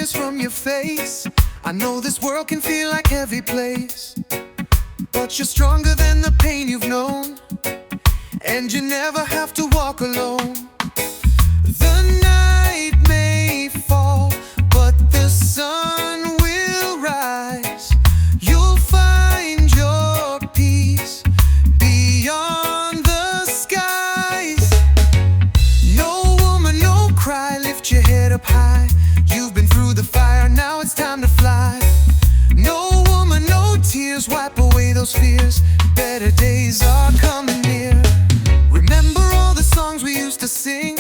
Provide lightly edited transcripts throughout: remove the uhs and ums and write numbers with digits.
tears from your face. I know this world can feel like heavy place, but you're stronger than the pain you've known, and you never have to walk alone. The night may fall, but the sun will rise. You'll find your peace beyond the skies. No woman, no cry, lift your head up high. You've been through the fire, now it's time to fly. No woman, no tears, wipe away those fears. Better days are coming near. Remember all the songs we used to sing,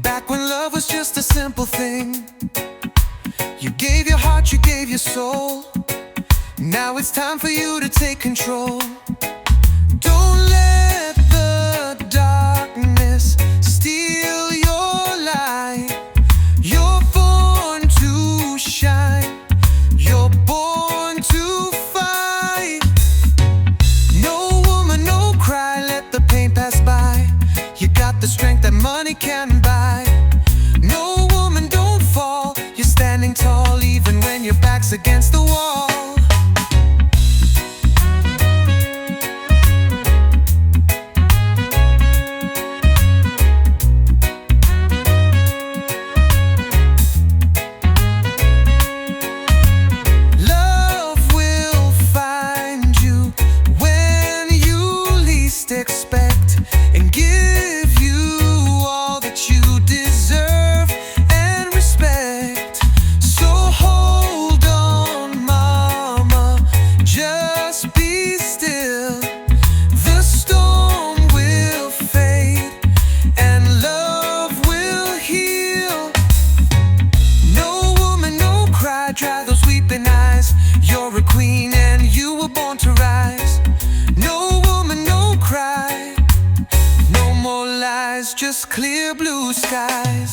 back when love was just a simple thing. You gave your heart, you gave your soul. Now it's time for you to take control. Don't let the darkness steal your light. You're born to shine, you're born to fight. No woman, no cry, let the pain pass by. You got the strength that money can't buy. No woman, don't fall, you're standing tall even when your back's against the wall. Expect and give you all that you deserve and respect. So hold on, mama, just be still. The storm will fade and love will heal. No woman, no cry, dry those weeping eyes. You're a queen and you were born to rise. No woman, no cry, no more lies, just clear blue skies.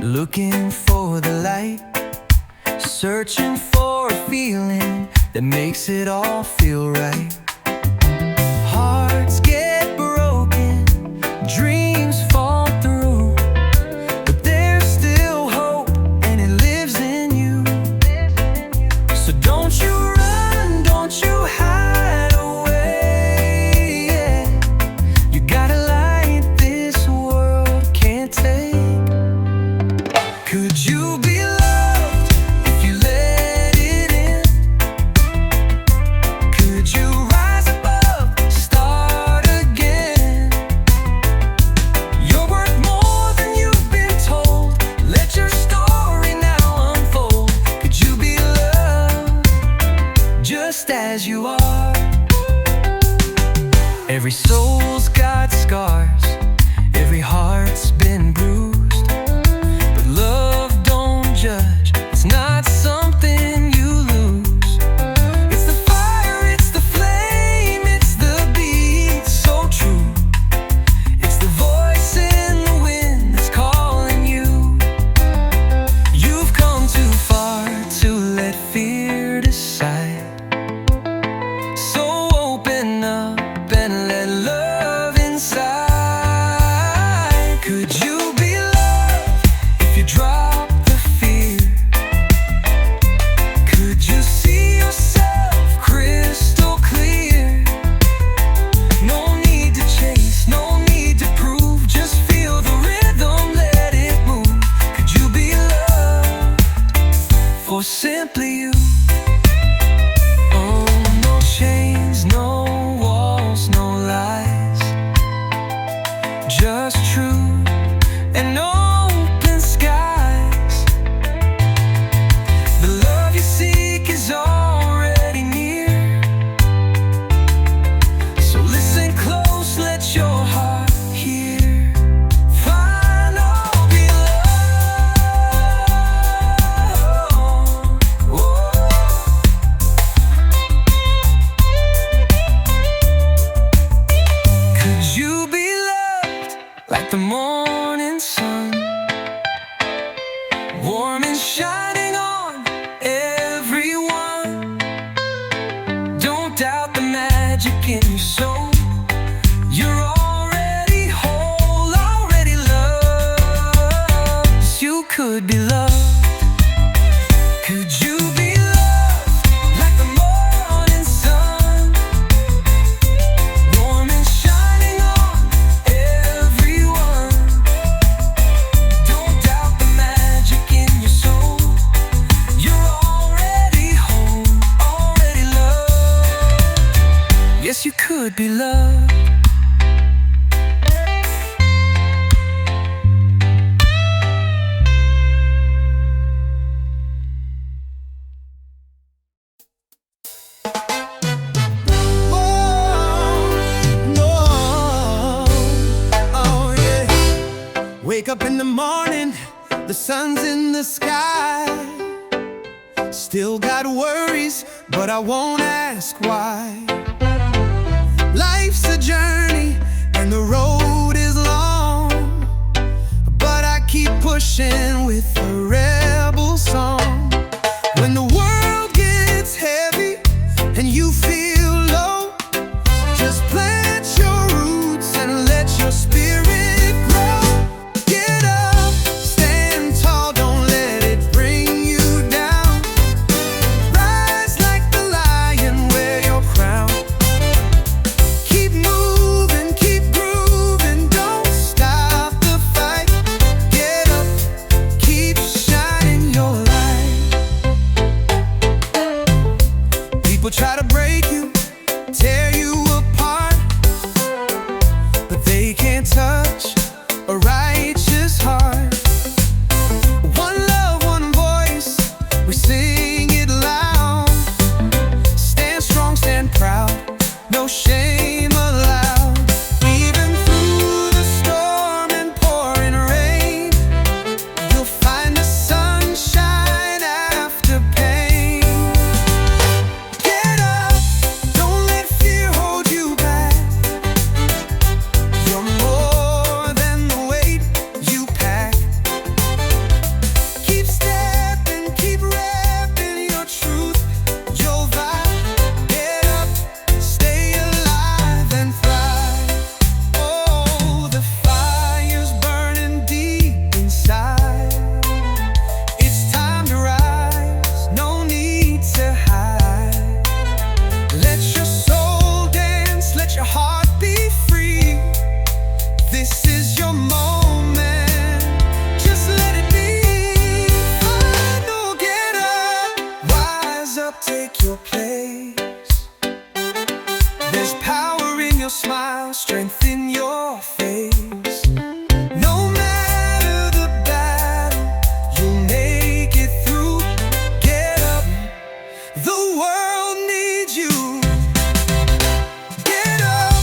Looking for the light, searching for a feeling that makes it all feel right. Hearts get broken, dreams fall through, but there's still hope and it lives in you. So don't you run, don't you hide away, yeah. You got a light this world can't take. Could you be loved if you let it in? Could you rise above, start again? You're worth more than you've been told. Let your story now unfold. Could you be loved just as you are? Every soul's got scars, every heart's been bruised. Love don't judge, it's not something you lose. It's the fire, it's the flame, it's the beat so true. It's the voice in the wind that's calling you. You've come too far to let fear decide. So open up and let love like the morning sun, warm and shining on everyone. Don't doubt the magic in your soul. You're already whole, already loved. You could be loved. Could you be loved like the morning sun, warm and shining on everyone? Don't doubt the magic in your soul. You're already home, already loved. Yes, you could be loved. Wake up in the morning, the sun's in the sky. Still got worries, but I won't ask why. Life's a journey and the road is long, but I keep pushing with a rebel song. When the world gets heavy and you feel low, just plant your roots and let your spirit try to break you, tear you apart, but they can't touch a righteous heart. One love, one voice, we sing it loud. Stand strong, stand proud, no shame allowed. Even through the storm and pouring rain, you'll find the sunshine after pain. Take your place. There's power in your smile, strength in your face. No matter the battle, you'll make it through. Get up, the world needs you. Get up,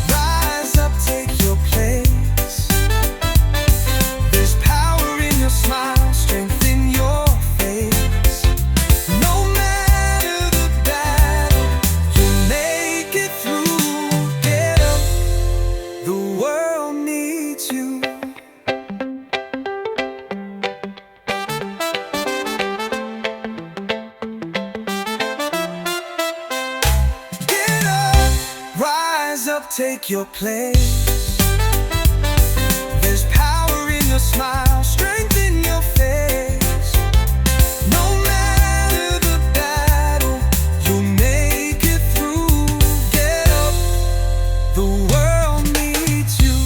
rise up, take your place. There's power in your smile, strength in your face. No matter take your place. There's power in your smile, strength in your face. No matter the battle, you'll make it through. Get up, the world needs you.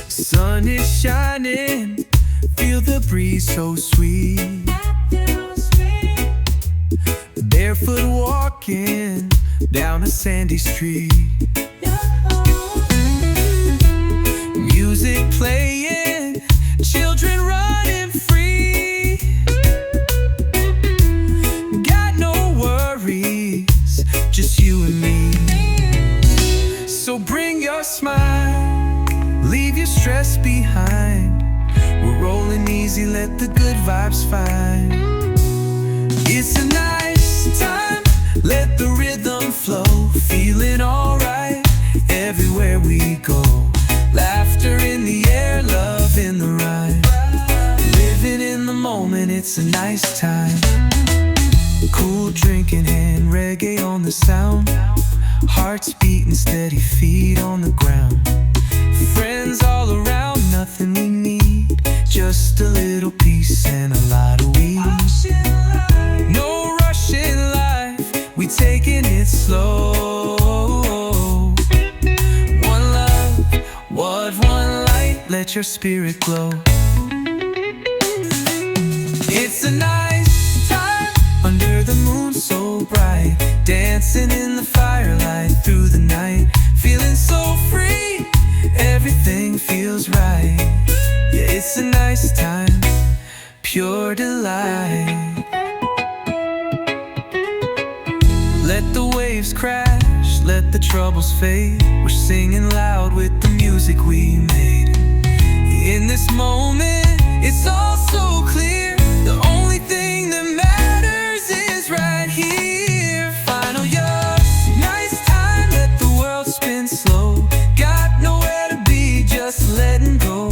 Sun is shining, feel the breeze so sweet. Barefoot walking down a sandy street. Music playing, children running free. Got no worries, just you and me. So bring your smile. your stress behind. We're rolling easy, let the good vibes find. It's a nice time, let the rhythm flow. Feeling alright everywhere we go. Laughter in the air, love in the rhyme. Living in the moment, it's a nice time. Cool drink in hand, reggae on the sound. Hearts beating steady, feet on the ground. Friends all around, nothing we need. Just a little peace and a lot of weed. No rush in life, we taking it slow. One love, one light, let your spirit glow. It's a nice time, under the moon so bright. Dancing in the firelight through the night. Feeling so free, everything feels right. Yeah, it's a nice time, pure delight. Let the waves crash, let the troubles fade. We're singing loud with the music we made. In this moment, it's all so clear. The only thing that matters is right here. Final years, nice time, let the world spin slow. Got nowhere to be, just letting go.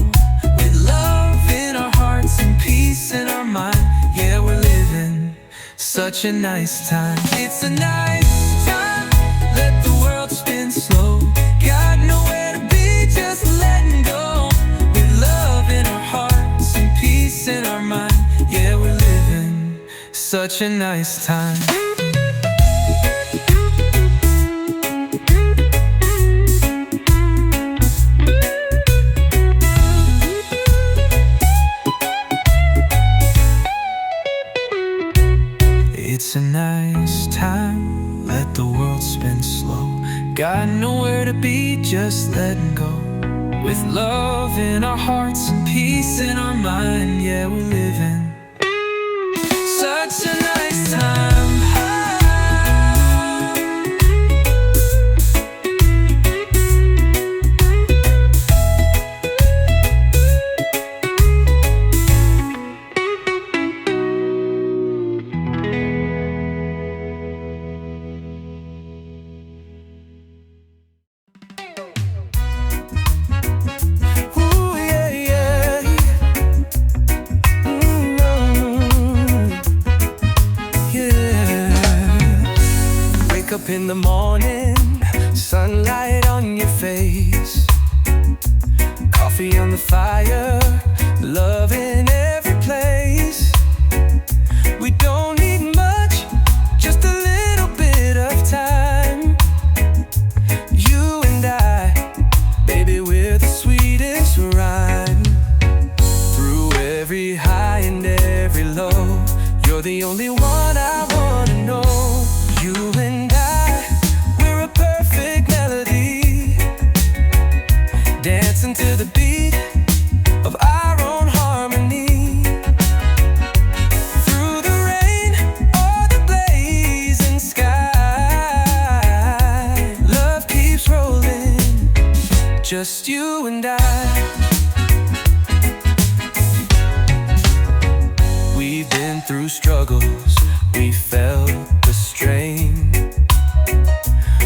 With love in our hearts and peace in our mind. Yeah, we're living such a nice time. It's a nice time, let the world spin slow. Got nowhere to be, just letting go. With love in our hearts and peace in our mind. Yeah, we're living such a nice time. It's a nice time, let the world spin slow. Got nowhere to be, just letting go. With love in our hearts and peace in our mind. Yeah, we're living such a nice time. Up in the morning, sunlight on your face, coffee on the fire, love in every place. We don't need much, just a little bit of time. You and I, baby, we're the sweetest rhyme. Through every high and every low, you're the only one I wanna know. You and dancing to the beat of our own harmony. Through the rain or the blazing sky, love keeps rolling, just you and I. We've been through struggles, we felt the strain,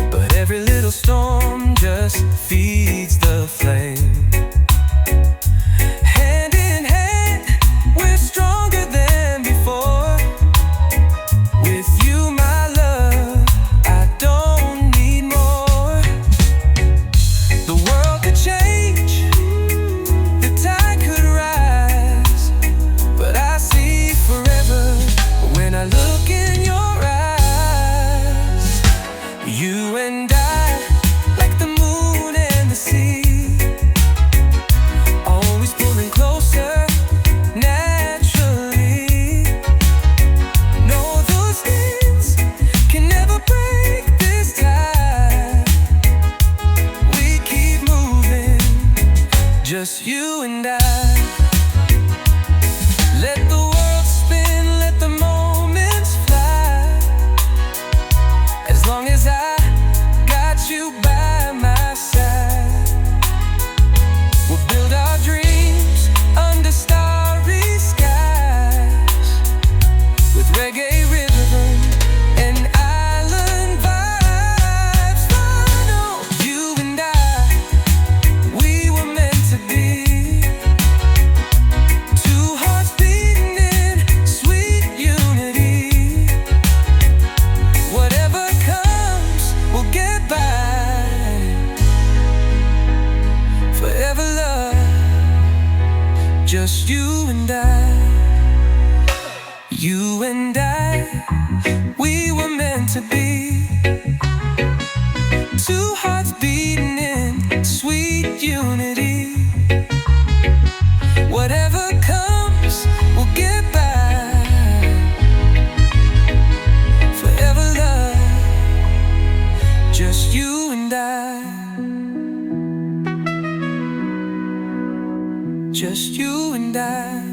but every little storm just feeds the flame. Hand in hand, we're stronger than before. With you, my love, I don't need more. The world could change, the tide could rise, but I see forever when I look in your eyes. You and I, like the moon and the sea, always pulling closer naturally. No, those things can never break this tie. We keep moving, just you and I. Let the world spin, let the moments fly. As long as I got you by my side, we'll build just you and I. You and I, we were meant to be. Two hearts beating in sweet unity. Whatever comes, we'll get by. Forever love, just you and I. Just you and I.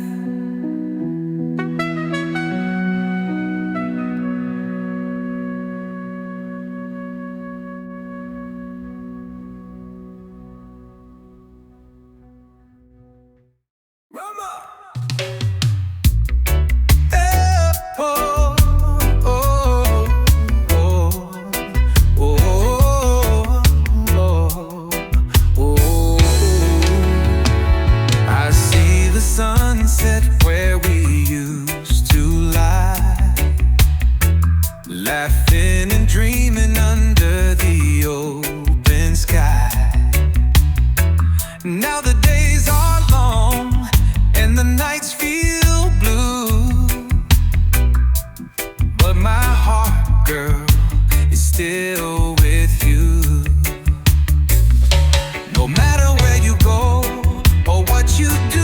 Sunset where we used to lie, laughing and dreaming under the open sky. Now the days are long and the nights feel blue, but my heart, girl, is still with you. No matter where you go or what you do,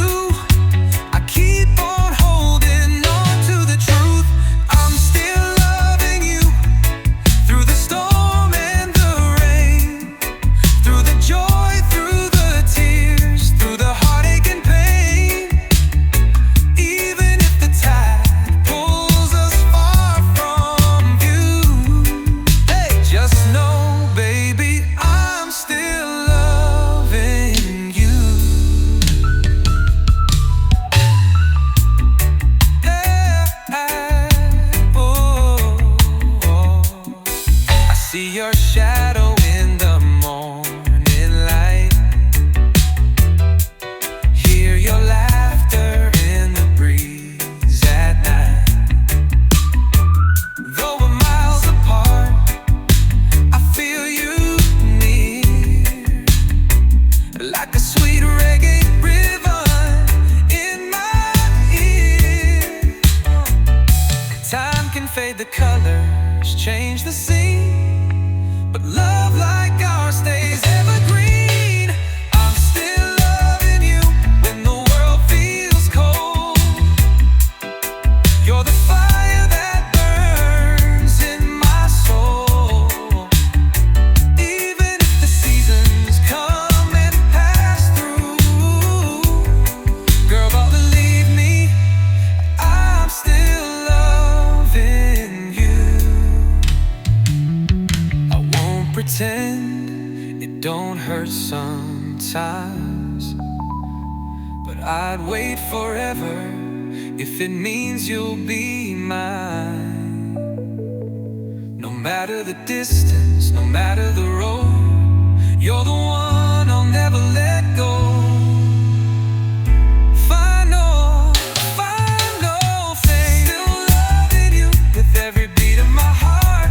see your shadow in the morning light, hear your laughter in the breeze at night. Though we're miles apart, I feel you near, like a sweet reggae rhythm in my ear. Time can fade the colors, change the scene, but love like ours stays evergreen. I'm still loving you when the world feels cold. You're the fire that burns in my soul. Even if the seasons come and pass through, girl, but believe me, I'm still loving you. Pretend it don't hurt sometimes, but I'd wait forever if it means you'll be mine. No matter the distance, no matter the road, you're the one I'll never let go. Final thing, still loving you with every beat of my heart.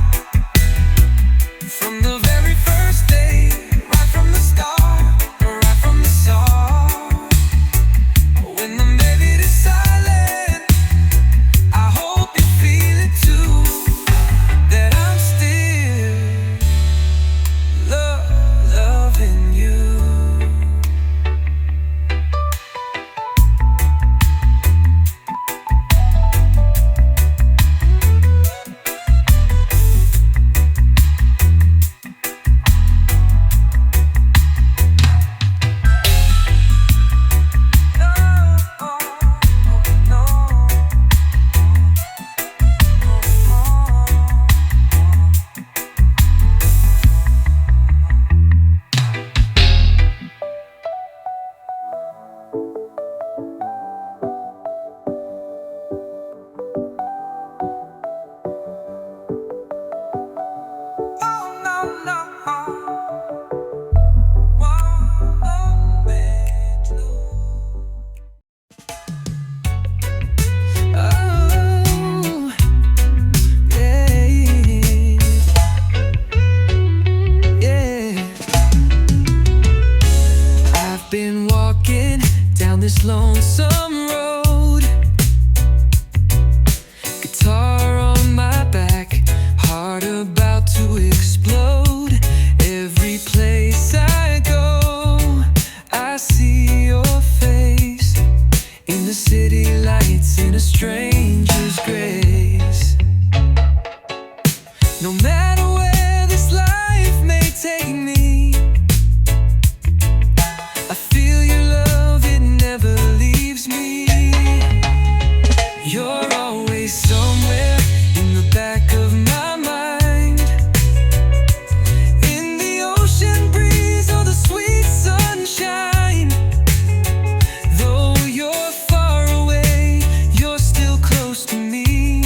From the very first day, right from the start, right from the start. When the melody is silent, I hope you feel it too, that I'm still loving you. lonesome road, guitar on my back, heart about to explode. Every place I go, I see your face in the city lights, in a stranger's grace. No matter where this life may take me, I feel your love, it never leaves me. You're always somewhere in the back of my mind, in the ocean breeze or the sweet sunshine. Though you're far away, you're still close to me,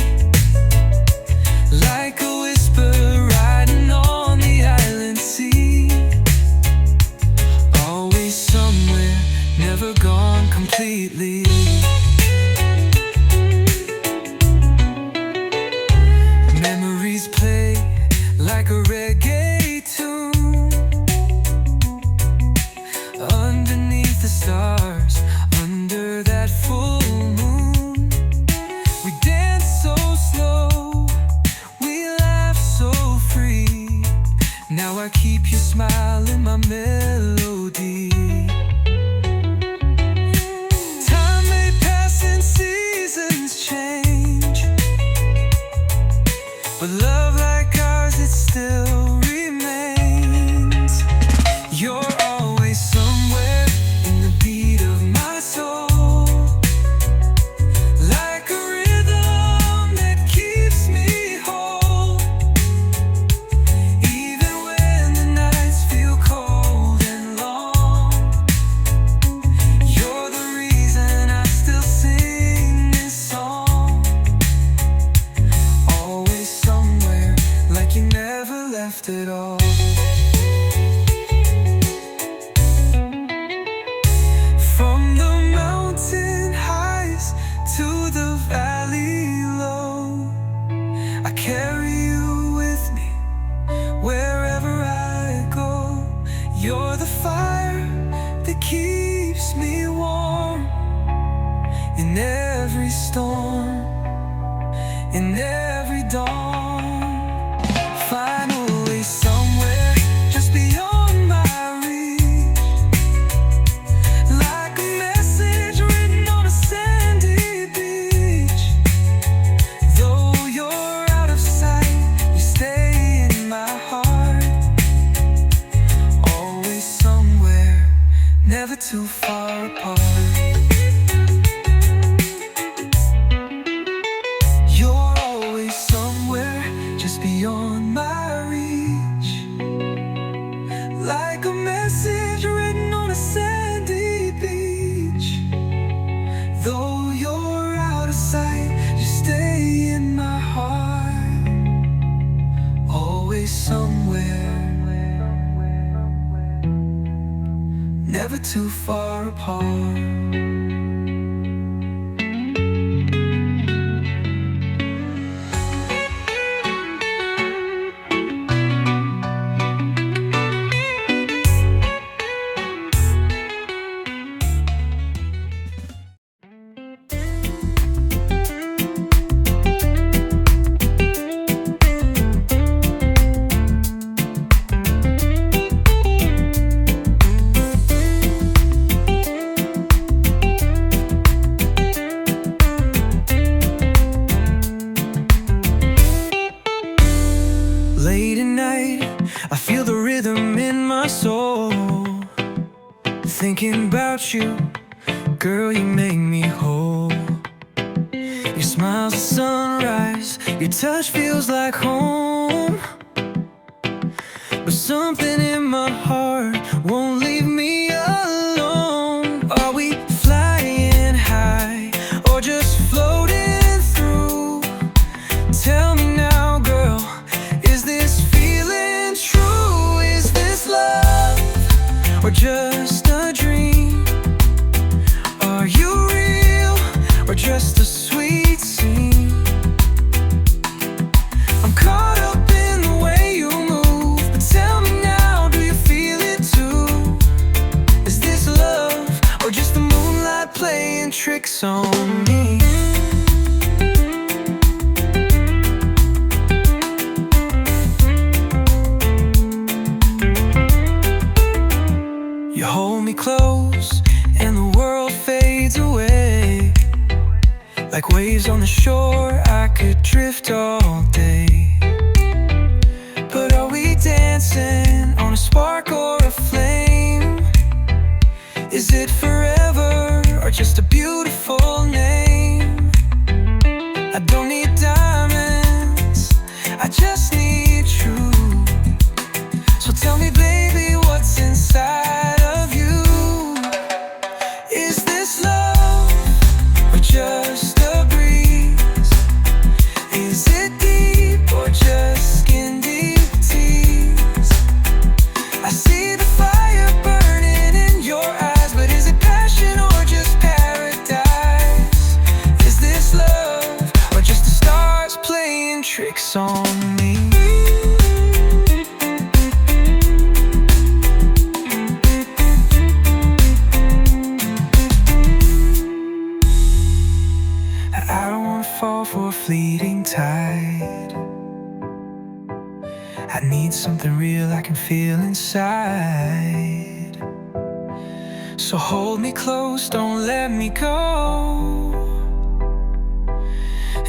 like a whisper riding on the island sea. Always somewhere, never gone completely. Memories play like a reggae tune underneath the stars, under that full moon. We dance so slow, we laugh so free. Now I keep your smile in my melody. Time may pass and seasons change, but love like ours, it still remains. You're always somewhere in the beat of my soul, like a rhythm that keeps me whole. Even when the nights feel cold and long, you're the reason I still sing this song. Always somewhere, like you never left at all. From the mountain highs to the valley low, I carry you with me wherever I go. You're the fire that keeps me warm in every storm, in every dawn. Finally somewhere just beyond my reach, like a message written on a sandy beach. Though you're out of sight, you stay in my heart. Always somewhere, never too far apart. You're always somewhere just beyond my reach, like a message written on a sandy beach. Though you're out of sight, you stay in my heart. Always somewhere, never too far apart. Late at night, I feel the rhythm in my soul, thinking about you, girl, you make me whole. Your smile's a sunrise, your touch feels like home. But something in my heart won't leave me alone. Are we flying high or just floating through? Tell me now, girl, is this feeling true? Is this love or just a dream? Are you real or just a sweet scene? I'm caught up in the way you move, but tell me now, do you feel it too? Is this love or just the moonlight playing me close and the world fades away. Like waves on the shore, I could drift all day. But are we dancing on a spark or a flame? Is it forever or just a beautiful name? I don't need diamonds, I just need truth. So tell me, baby, what's inside of you? Is this love or just a breeze? Is it deep or just skin deep tease? I see the fire burning in your eyes, but is it passion or just paradise? Is this love or just the stars playing tricks on me? I don't wanna fall for a fleeting tide. I need something real I can feel inside. So hold me close, don't let me go.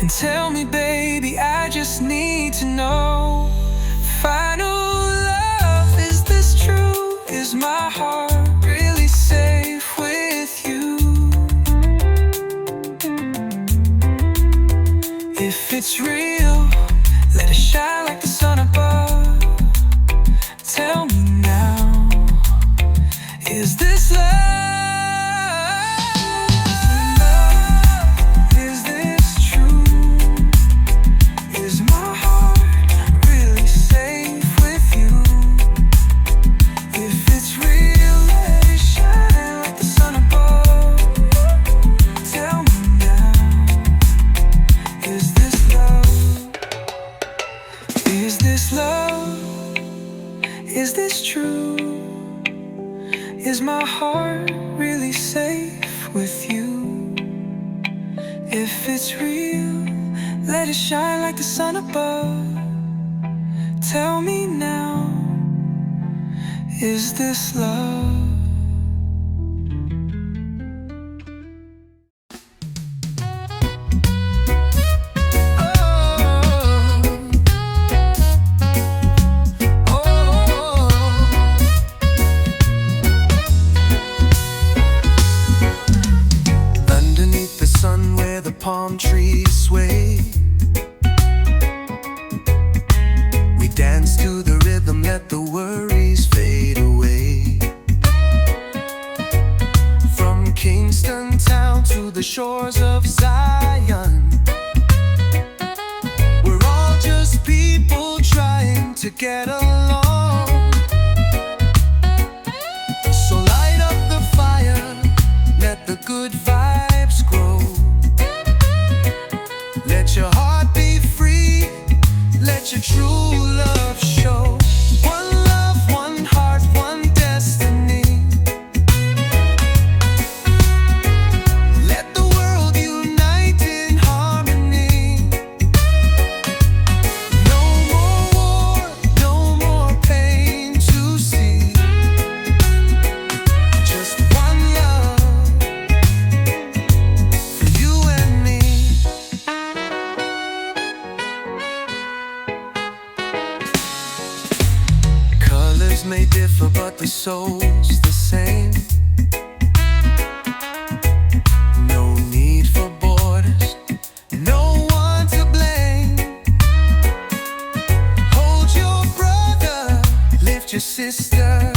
And tell me, baby, I just need to know. Final love, is this true? Is my heart really safe with you? If it's real, let it shine like the sun above. Tell me now, is this love? Is this true? Is my heart really safe with you? If it's real, let it shine like the sun above. Tell me now, is this love? Is this love? Is this true? Is my heart really safe with you? If it's real, let it shine like the sun above. Tell me now, is this love? Palm trees sway. We dance to the rhythm, let the worries fade away. From Kingston town to the shores of Zion, we're all just people trying to get along. So light up the fire, let the good vibes grow. Let your heart be free, let your true love show. One love, one heart, one destiny. Let the world unite in harmony. No more war, no more pain to see. Just one love for you and me. May differ, but the soul's the same. No need for borders, no one to blame. Hold your brother, lift your sister.